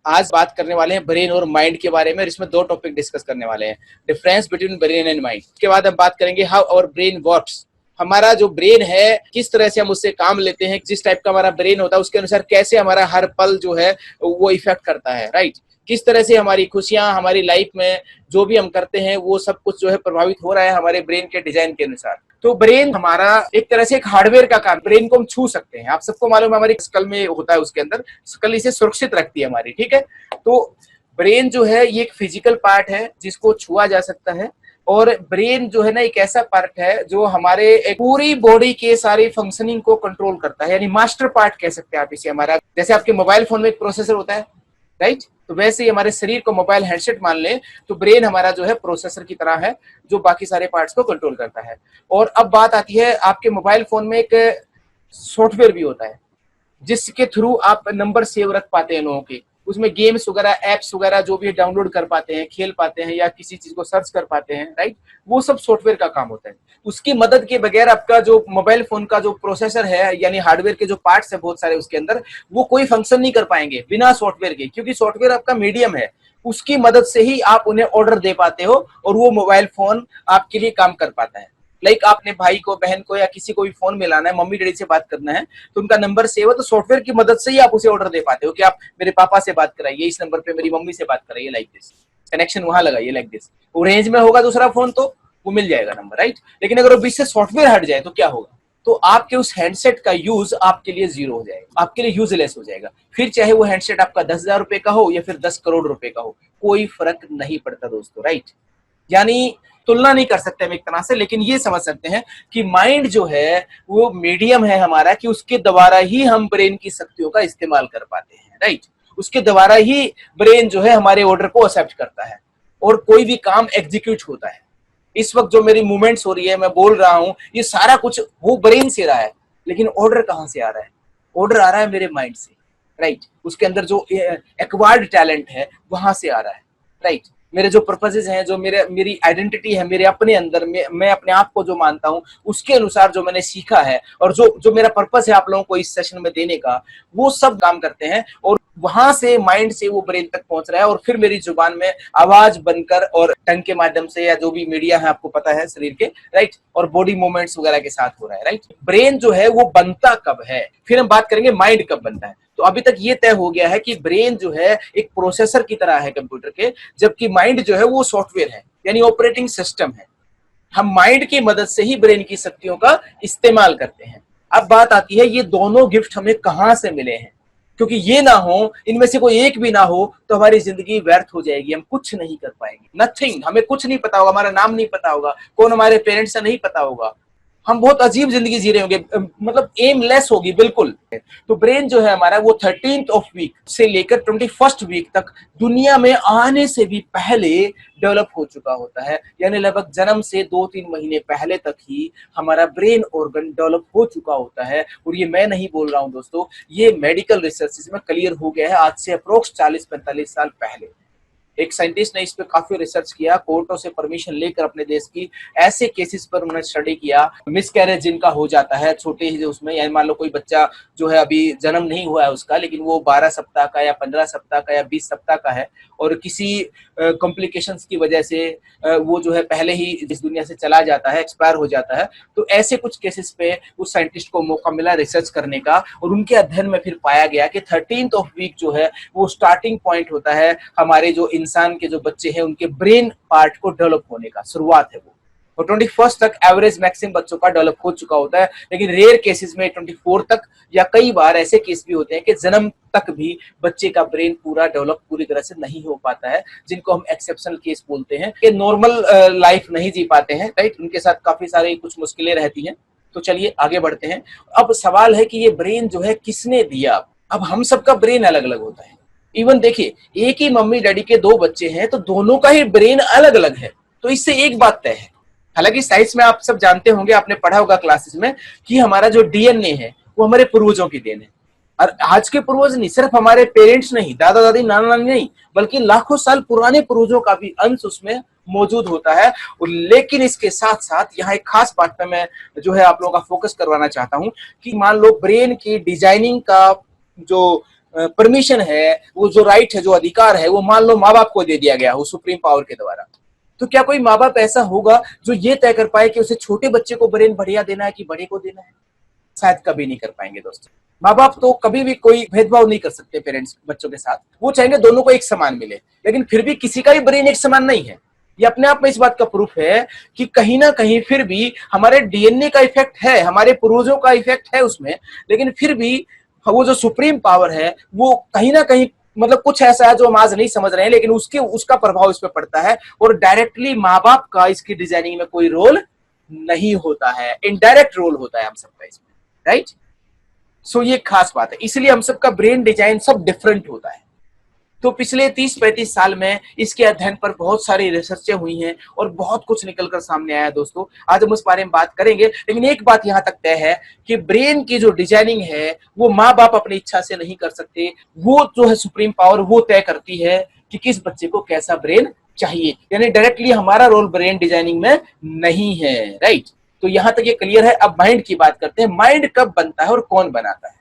आज बात करने वाले हैं ब्रेन और माइंड के बारे में। इसमें दो टॉपिक डिस्कस करने वाले हैं, difference between brain and mind. उसके बाद हम बात करेंगे हाउ आवर ब्रेन वर्क्स, हमारा जो ब्रेन है किस तरह से हम उससे काम लेते हैं, जिस टाइप का हमारा ब्रेन होता है उसके अनुसार कैसे हमारा हर पल जो है वो इफेक्ट करता है, राइट। किस तरह से हमारी खुशियां, हमारी लाइफ में जो भी हम करते हैं वो सब कुछ जो है प्रभावित हो रहा है हमारे ब्रेन के डिजाइन के अनुसार। तो ब्रेन हमारा एक तरह से एक हार्डवेयर का काम, ब्रेन को हम छू सकते हैं। आप सबको मालूम है हमारी स्कल में होता है, उसके अंदर स्कल इसे सुरक्षित रखती है हमारी, ठीक है। तो ब्रेन जो है ये एक फिजिकल पार्ट है जिसको छुआ जा सकता है, और ब्रेन जो है ना एक ऐसा पार्ट है जो हमारे पूरी बॉडी के सारी फंक्शनिंग को कंट्रोल करता है, यानी मास्टर पार्ट कह सकते हैं आप इसे। हमारा जैसे आपके मोबाइल फोन में एक प्रोसेसर होता है, राइट, तो वैसे ही हमारे शरीर को मोबाइल हैंडसेट मान लें तो ब्रेन हमारा जो है प्रोसेसर की तरह है जो बाकी सारे पार्ट्स को कंट्रोल करता है। और अब बात आती है, आपके मोबाइल फोन में एक सॉफ्टवेयर भी होता है जिसके थ्रू आप नंबर सेव रख पाते हैं लोगों के, उसमें गेम्स वगैरह, एप्स वगैरह जो भी डाउनलोड कर पाते हैं, खेल पाते हैं या किसी चीज को सर्च कर पाते हैं, राइट। वो सब सॉफ्टवेयर का काम होता है। उसकी मदद के बगैर आपका जो मोबाइल फोन का जो प्रोसेसर है यानी हार्डवेयर के जो पार्ट्स है बहुत सारे उसके अंदर, वो कोई फंक्शन नहीं कर पाएंगे बिना सॉफ्टवेयर के, क्योंकि सॉफ्टवेयर आपका मीडियम है। उसकी मदद से ही आप उन्हें ऑर्डर दे पाते हो और वो मोबाइल फोन आपके लिए काम कर पाता है। लाइक आपने भाई को, बहन को या किसी को भी फोन मिलाना है, मम्मी डैडी से बात करना है, तो उनका नंबर सेव है तो सॉफ्टवेयर की मदद से ही आप उसे ऑर्डर दे पाते हो कि आप मेरे पापा से बात कराइए, इस नंबर पे मेरी मम्मी से बात कराइए, लाइक दिस, कनेक्शन वहां लगाइए, लाइक दिस। वो रेंज में होगा दूसरा फोन तो वो मिल जाएगा नंबर, राइट। लेकिन अगर वो बीच से सॉफ्टवेयर हट जाए तो क्या होगा, तो आपके उस हैंडसेट का यूज आपके लिए जीरो हो जाएगा, आपके लिए यूजलेस हो जाएगा। फिर चाहे वो हैंडसेट आपका 10,000 रुपए का हो या फिर 10 करोड़ रुपए का हो, कोई फर्क नहीं पड़ता दोस्तों, राइट। यानी तुलना नहीं कर सकते हम एक तरह से, लेकिन ये समझ सकते हैं कि माइंड जो है वो मीडियम है हमारा, कि उसके द्वारा ही हम ब्रेन की शक्तियों का इस्तेमाल कर पाते हैं, राइट। उसके द्वारा ही ब्रेन जो है हमारे ऑर्डर को एक्सेप्ट करता है और कोई भी काम एग्जीक्यूट होता है। इस वक्त जो मेरी मूवमेंट्स हो रही है, मैं बोल रहा हूं, ये सारा कुछ वो ब्रेन से रहा है, लेकिन ऑर्डर कहां से आ रहा है? ऑर्डर आ रहा है मेरे माइंड से, राइट। उसके अंदर जो एक्वायर्ड टैलेंट है वहां से आ रहा है, राइट। मेरे जो पर्पसेज हैं, जो मेरी आइडेंटिटी है, मेरे अपने अंदर में मैं अपने आप को जो मानता हूं उसके अनुसार जो मैंने सीखा है और जो जो मेरा पर्पस है आप लोगों को इस सेशन में देने का, वो सब काम करते हैं और वहां से माइंड से वो ब्रेन तक पहुंच रहा है और फिर मेरी जुबान में आवाज बनकर और टंग के माध्यम से या जो भी मीडिया है आपको पता है शरीर के, राइट, और बॉडी मूवमेंट्स वगैरह के साथ हो रहा है, राइट। ब्रेन जो है वो बनता कब है, फिर हम बात करेंगे माइंड कब बनता है। तो अभी तक ये तय हो गया है कि ब्रेन जो है एक प्रोसेसर की तरह है कंप्यूटर के, जबकि माइंड जो है वो सॉफ्टवेयर है यानी ऑपरेटिंग सिस्टम है। हम माइंड की मदद से ही ब्रेन की शक्तियों का इस्तेमाल करते हैं। अब बात आती है ये दोनों गिफ्ट हमें कहां से मिले हैं, क्योंकि ये ना हो, इनमें से कोई एक भी ना हो तो हमारी जिंदगी व्यर्थ हो जाएगी, हम कुछ नहीं कर पाएंगे, नथिंग। हमें कुछ नहीं पता होगा, हमारा नाम नहीं पता होगा, कौन हमारे पेरेंट्स है नहीं पता होगा, हम बहुत अजीब जिंदगी जी रहे होंगे, मतलब एमलेस होगी बिल्कुल। तो ब्रेन जो है हमारा वो 13th ऑफ वीक से लेकर 21st वीक तक दुनिया में आने से भी पहले डेवलप हो चुका होता है, यानी लगभग जन्म से 2-3 महीने पहले तक ही हमारा ब्रेन ऑर्गन डेवलप हो चुका होता है। और ये मैं नहीं बोल रहा हूं दोस्तों, ये मेडिकल रिसर्च में क्लियर हो गया है आज से अप्रोक्स 40-45 साल पहले। एक साइंटिस्ट ने इस पे काफी रिसर्च किया, कोर्टों से परमिशन लेकर अपने देश की, ऐसे केसेस पर उन्होंने स्टडी किया, मिसकैरेज जिनका हो जाता है छोटे ही उसमें, यानी मान लो कोई बच्चा जो है अभी जन्म नहीं हुआ है उसका, लेकिन वो 12 सप्ताह का या 15 सप्ताह का या 20 सप्ताह का है और किसी कॉम्प्लिकेशंस की वजह से वो जो है पहले ही इस दुनिया से चला जाता है, एक्सपायर हो जाता है। तो ऐसे कुछ केसेस पे उस साइंटिस्ट को मौका मिला रिसर्च करने का और उनके अध्ययन में फिर पाया गया कि 13th ऑफ वीक जो है वो स्टार्टिंग पॉइंट होता है हमारे जो इंसान के जो बच्चे हैं उनके ब्रेन पार्ट को डेवलप होने का, शुरुआत है वो। और 21 तक एवरेज मैक्सिमम बच्चों का डेवलप हो चुका होता है, लेकिन रेयर केसेस में 24 तक या कई बार ऐसे केस भी होते हैं कि जन्म तक भी बच्चे का ब्रेन पूरा डेवलप पूरी तरह से नहीं हो पाता है, जिनको हम एक्सेप्शनल केस बोलते हैं, कि नॉर्मल लाइफ नहीं जी पाते हैं, राइट। उनके साथ काफी सारी कुछ मुश्किलें रहती हैं। तो चलिए आगे बढ़ते हैं। अब सवाल है कि ये ब्रेन जो है किसने दिया? अब हम सबका ब्रेन अलग अलग होता है। इवन देखिए, एक ही मम्मी डैडी के 2 बच्चे हैं तो दोनों का ही ब्रेन अलग अलग है। तो इससे एक बात तय है, हालांकि साइंस में आप सब जानते होंगे, आपने पढ़ा होगा क्लासेस में, कि हमारा जो डीएनए है वो हमारे पूर्वजों की देन है। और आज के पूर्वज नहीं, सिर्फ हमारे पेरेंट्स नहीं, दादा दादी नाना नानी नहीं, बल्कि लाखों साल पुराने पूर्वजों का भी अंश उसमें मौजूद होता है। लेकिन इसके साथ साथ यहाँ एक खास बात पे मैं जो है आप लोगों का फोकस करवाना चाहता हूं कि मान लो ब्रेन की डिजाइनिंग का जो परमिशन है, वो जो राइट है, जो अधिकार है, वो मान लो माँ बाप को दे दिया गया हो सुप्रीम पावर के द्वारा, तो क्या कोई माँ बाप ऐसा होगा जो ये तय कर पाए कि उसे छोटे बच्चे को ब्रेन बढ़िया देना है कि बड़े को देना है? शायद कभी नहीं कर पाएंगे दोस्तों। माँ बाप तो कभी भी कोई भेदभाव नहीं कर सकते पेरेंट्स बच्चों के साथ, वो चाहेंगे दोनों को एक समान मिले, लेकिन फिर भी किसी का भी ब्रेन एक समान नहीं है। ये अपने आप में इस बात का प्रूफ है कि कहीं ना कहीं फिर भी हमारे डीएनए का इफेक्ट है, हमारे पूर्वजों का इफेक्ट है उसमें, लेकिन फिर भी वो जो सुप्रीम पावर है वो कहीं ना कहीं मतलब कुछ ऐसा है जो हम आज नहीं समझ रहे हैं, लेकिन उसका प्रभाव इस पे पड़ता है, और डायरेक्टली माँ बाप का इसकी डिजाइनिंग में कोई रोल नहीं होता है, इनडायरेक्ट रोल होता है हम सबका इसमें, राइट। सो ये खास बात है, इसलिए हम सबका ब्रेन डिजाइन सब डिफरेंट होता है। तो पिछले 30-35 साल में इसके अध्ययन पर बहुत सारी रिसर्चें हुई हैं और बहुत कुछ निकलकर सामने आया दोस्तों। आज हम उस बारे में बात करेंगे, लेकिन एक बात यहां तक तय है कि ब्रेन की जो डिजाइनिंग है वो माँ बाप अपनी इच्छा से नहीं कर सकते, वो जो है सुप्रीम पावर वो तय करती है कि किस बच्चे को कैसा ब्रेन चाहिए, यानी डायरेक्टली हमारा रोल ब्रेन डिजाइनिंग में नहीं है, राइट। तो यहां तक ये क्लियर है। अब माइंड की बात करते हैं, माइंड कब बनता है और कौन बनाता है।